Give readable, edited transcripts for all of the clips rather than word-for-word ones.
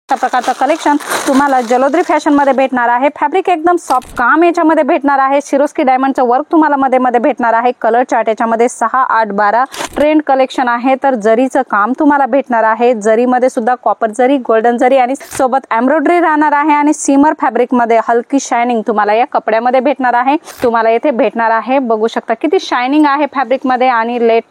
अशा प्रकारचं कलेक्शन तुम्हाला जलोद्री फॅशन मध्ये भेटणार आहे। फॅब्रिक एकदम सॉफ्ट काम याच्यामध्ये भेटणार आहे। सिरोस्की डायमंडचं वर्क तुम्हाला मध्ये मध्ये भेटणार आहे। कलर चार्ट याच्यामध्ये 6, 8, 12 ट्रेंड कलेक्शन आहे। तर जरीचं काम तुम्हाला भेटणार आहे। जरीमध्ये सुद्धा कॉपर जरी, गोल्डन जरी आणि सोबत एम्ब्रॉयडरी राहणार आहे आणि सीमर फॅब्रिक मध्ये हलकी शायनिंग तुम्हाला या कपड्यामध्ये भेटणार आहे। तुम्हाला इथे भेटणार आहे, बघू शकता किती शायनिंग आहे फॅब्रिक मध्ये आणि लेट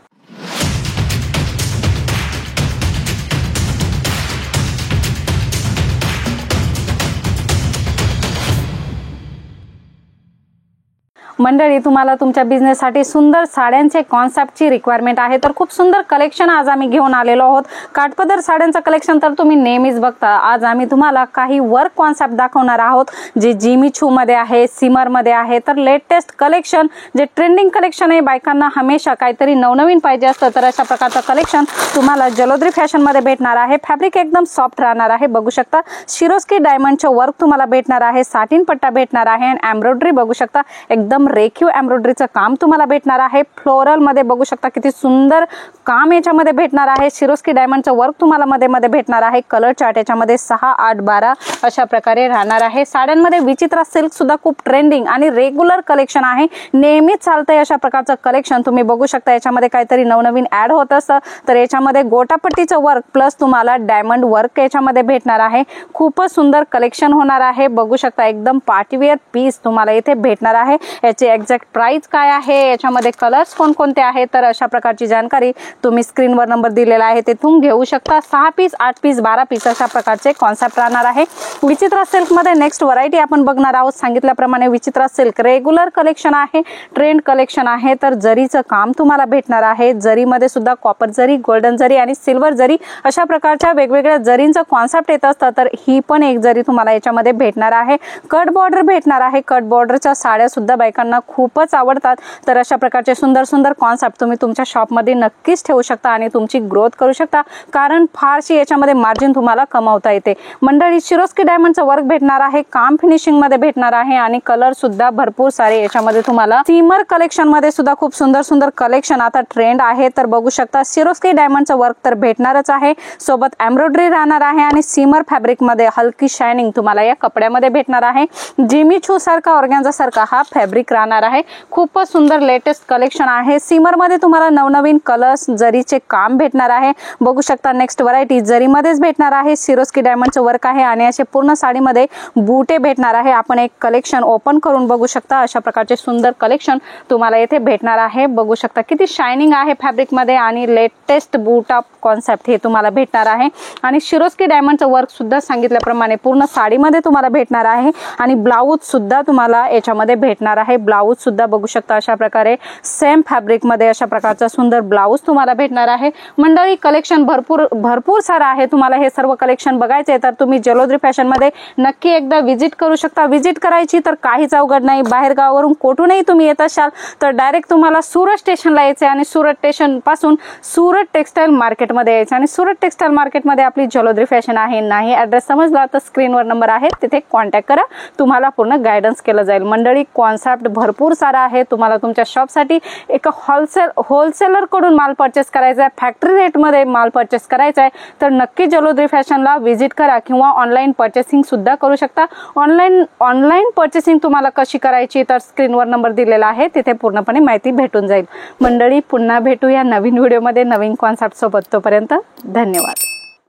मंडळी, तुम्हाला तुमच्या बिझनेस साठी सुंदर साड्यांचे कॉन्सेप्टची रिक्वायरमेंट आहे तर खूप सुंदर कलेक्शन आज आम्ही घेऊन आलेलो आहोत। काठपदर साड्यांचं कलेक्शन तर तुम्ही नेहमीच बघता। आज आम्ही तुम्हाला काही वर्क कॉन्सेप्ट दाखवणार आहोत जे जिमीचू मध्ये आहे, सिमर मध्ये आहे। तर लेटेस्ट कलेक्शन जे ट्रेंडिंग कलेक्शन आहे, बायकांना हमेशा काहीतरी नवनवीन पाहिजे असतं तर अशा प्रकारचं कलेक्शन तुम्हाला जलोद्री फॅशन मध्ये भेटणार आहे। फॅब्रिक एकदम सॉफ्ट राहणार आहे, बघू शकता सिरोस्की डायमंडचं वर्क तुम्हाला भेटणार आहे। साटिन पट्टा भेटणार आहे आणि एम्ब्रॉयडरी बघू शकता एकदम रेखीव एम्ब्रॉयडरीचं काम तुम्हाला भेटणार आहे। फ्लोरल मध्ये बघू शकता किती सुंदर काम याच्यामध्ये भेटणार आहे। सिरोस्की डायमंडचं वर्क तुम्हाला मध्ये मध्ये भेटणार आहे। कलर चार्ट याच्यामध्ये 6, 8, 12 अशा प्रकारे राहणार आहे। साड्यांमध्ये विचित्रा सिल्क सुद्धा खूप ट्रेंडिंग आणि रेग्युलर कलेक्शन आहे, नेहमीच चालतंय अशा प्रकारचं कलेक्शन तुम्ही बघू शकता। याच्यामध्ये काहीतरी नवनवीन ऍड होत असतं तर याच्यामध्ये गोटापट्टीचं वर्क प्लस तुम्हाला डायमंड वर्क याच्यामध्ये भेटणार आहे। खूपच सुंदर कलेक्शन होणार आहे, बघू शकता एकदम पार्टीवेअर पीस तुम्हाला इथे भेटणार आहे। याची एक्झॅक्ट प्राइस काय आहे, याच्यामध्ये कलर्स कोणकोणते आहेत तर अशा प्रकारची जानकारी तुम्ही स्क्रीनवर नंबर दिलेला आहे तेथून घेऊ शकता। 6 पीस, 8 पीस, 12 पीस अशा प्रकारचे कॉन्सेप्ट राहणार आहे। विचित्रा सिल्क मध्ये नेक्स्ट व्हरायटी आपण बघणार आहोत। सांगितल्याप्रमाणे विचित्रा सिल्क रेग्युलर कलेक्शन आहे, ट्रेंड कलेक्शन आहे। तर जरीचं काम तुम्हाला भेटणार आहे। जरीमध्ये सुद्धा कॉपर जरी, गोल्डन जरी आणि सिल्वर जरी अशा प्रकारच्या वेगवेगळ्या जरींचं कॉन्सेप्ट येत असतं तर ही पण एक जरी तुम्हाला याच्यामध्ये भेटणार आहे। कट बॉर्डर भेटणार आहे। कट बॉर्डरच्या साड्या सुद्धा बायकांना खूपच आवडतात तर अशा प्रकारचे सुंदर सुंदर कॉन्सेप्ट तुम्ही तुमच्या शॉप मध्ये नक्कीच ठेवू शकता आणि तुमची ग्रोथ करू शकता, कारण फारशी याच्यामध्ये मार्जिन तुम्हाला कमावता येते। मंडळी, सिरोस्की डायमंडचं वर्क भेटणार आहे, काम फिनिशिंग मध्ये भेटणार आहे आणि कलर सुद्धा भरपूर सारे याच्यामध्ये तुम्हाला सीमर कलेक्शन मध्ये सुद्धा खूप सुंदर सुंदर कलेक्शन आता ट्रेंड आहे तर बघू शकता। सिरोस्की डायमंडचं वर्क तर भेटणारच आहे, सोबत एम्ब्रॉयडरी राहणार आहे आणि सीमर फॅब्रिक मध्ये हलकी शायनिंग तुम्हाला या कपड्यामध्ये भेटणार आहे। जिमीचू सारखा, ऑर्गॅन्झा सारखा हा फॅब्रिक राहणार आहे। खूपच सुंदर लेटेस्ट कलेक्शन आहे। सीमर मध्ये तुम्हाला नवनवीन कलर्स, जरीचे काम भेटणार आहे, बघू शकता। नेक्स्ट व्हरायटी जरीमध्येच भेटणार आहे। सिरोस्की डायमंडचं वर्क आहे आणि असे पूर्ण साडीमध्ये बुटे भेटणार आहे। आपण एक कलेक्शन ओपन करून बघू शकता। अशा प्रकारचे सुंदर कलेक्शन तुम्हाला येथे भेटणार आहे, बघू शकता किती शायनिंग आहे फॅब्रिक मध्ये आणि लेटेस्ट बूटा कॉन्सेप्ट हे तुम्हाला भेटणार आहे। आणि सिरोस्की डायमंडचं वर्क सुद्धा सांगितल्याप्रमाणे पूर्ण साडीमध्ये तुम्हाला भेटणार आहे आणि ब्लाउज सुद्धा तुम्हाला याच्यामध्ये भेटणार आहे। ब्लाउज सुद्धा बघू शकता अशा प्रकारे सेम फॅब्रिक मध्ये अशा प्रकारचा सुंदर ब्लाउज तुम्हाला भेटणार आहे। मंडळी, कलेक्शन भरपूर सारं आहे। तुम्हाला हे सर्व कलेक्शन बघायचे तर तुम्ही जलोद्री फॅशन मध्ये नक्की एकदा विजिट करू शकता। विजिट करायची तर काहीच अवघड नाही। बाहेर गावावरून कुठूनही तुम्ही येत असाल तर डायरेक्ट तुम्हाला सुरत स्टेशनला यायचे आणि सुरत स्टेशन पासून सुरत टेक्सटाईल मार्केट मध्ये यायचं आणि सुरत टेक्सटाईल मार्केट मध्ये आपली जलोद्री फॅशन आहे। नाही ऍड्रेस समजला तर स्क्रीनवर नंबर आहे, तिथे कॉन्टॅक्ट करा, तुम्हाला पूर्ण गायडन्स केलं जाईल। मंडळी, कॉन्सेप्ट भरपूर सारा आहे। तुम्हाला तुमच्या शॉप साठी एक होलसेलर कडून माल परचेस करायचा आहे, फॅक्टरी रेट मध्ये माल परचेस करायचा आहे तर नक्की जलोद्री फॅशनला विजिट करा किंवा ऑनलाईन परचेसिंग सुद्धा करू शकता। ऑनलाईन परचेसिंग तुम्हाला कशी करायची तर स्क्रीनवर नंबर दिलेला आहे, तिथे पूर्णपणे माहिती भेटून जाईल। मंडळी, पुन्हा भेटूया नवीन व्हिडिओ मध्ये नवीन कॉन्सेप्ट सोबत। तोपर्यंत धन्यवाद।